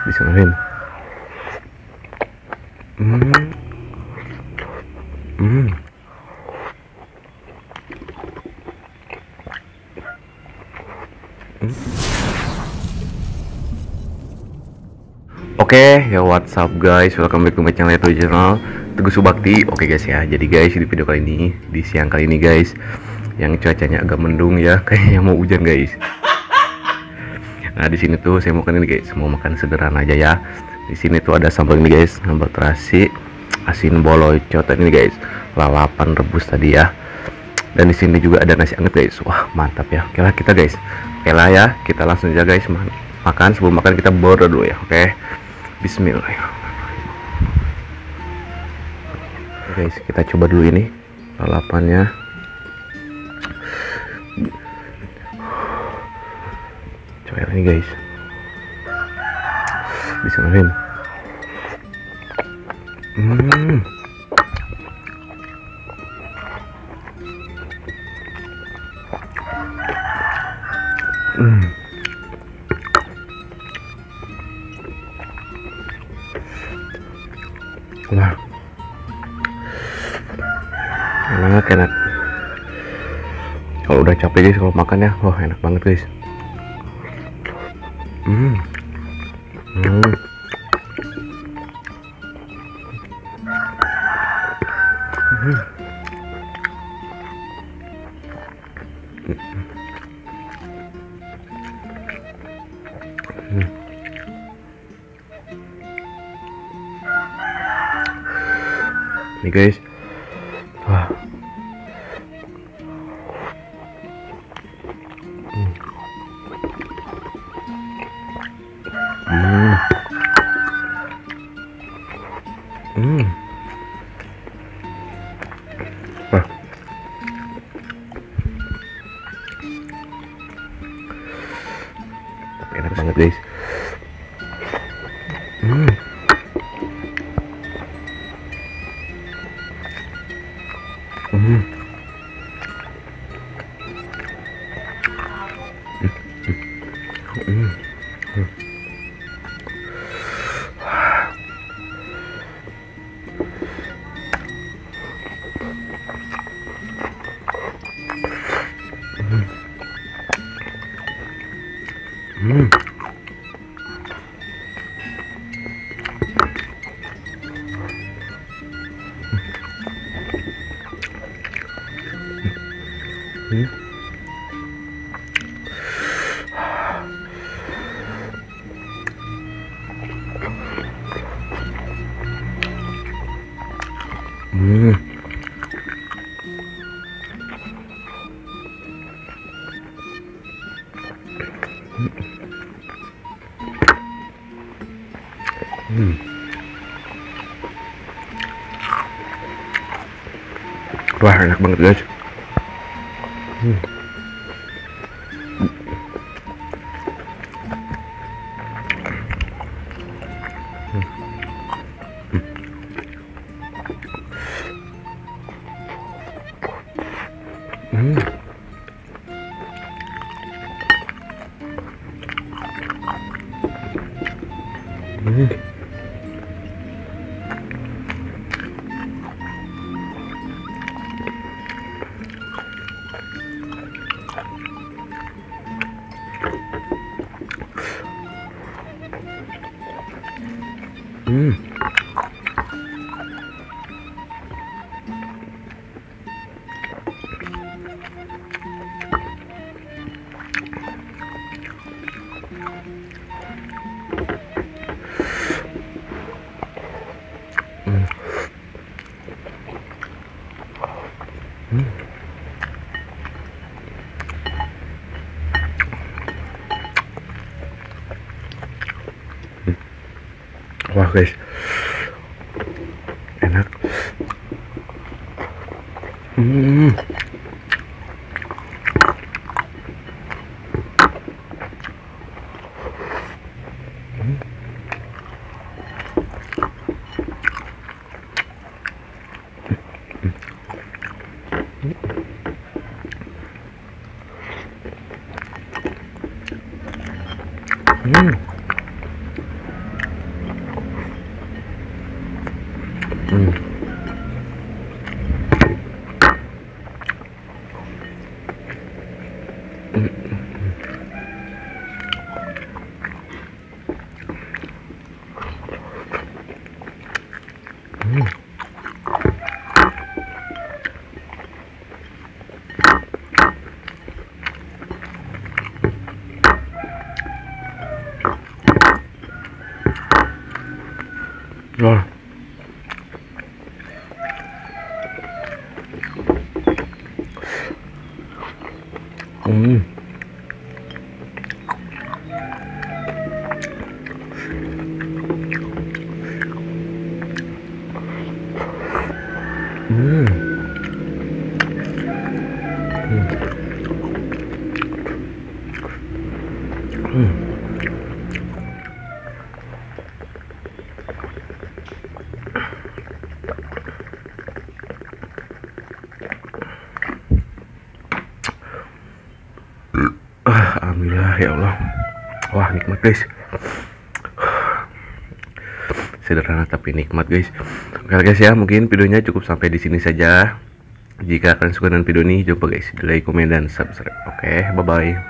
Bismillahirrahmanirrahim. Oke, ya what's up guys, welcome back to my channel Teguh Subakti. Oke guys ya, jadi guys di video kali ini, di siang kali ini guys, yang cuacanya agak mendung ya, kayaknya mau hujan guys. Nah di sini tuh saya makan ini guys, mau makan sederhana aja ya. Di sini tuh ada sambal ini guys, sambal terasi, asin bolocot ini guys, lalapan rebus tadi ya. Dan di sini juga ada nasi anget guys. Wah mantap ya. Oke lah kita guys, oke lah ya, kita langsung aja guys makan. Sebelum makan kita border dulu ya. Oke, bismillahirrahmanirrahim. Oke guys, kita coba dulu ini lalapannya. Coba ini guys, bismillahirrahmanirrahim. Wah, enak. Kalau udah capek guys, kalau makan ya, wah enak banget guys. Nih guys, wah, wah, enak banget guys. Wah enak banget guys. Wah guys, enak. Oh. Hmm. Hmm. Hmm. Alhamdulillah ya Allah. Wah, nikmat guys. Sederhana tapi nikmat guys. Oke guys ya, mungkin videonya cukup sampai di sini saja. Jika kalian suka dengan video ini, jangan lupa guys, like, komen, dan subscribe. Oke, bye bye.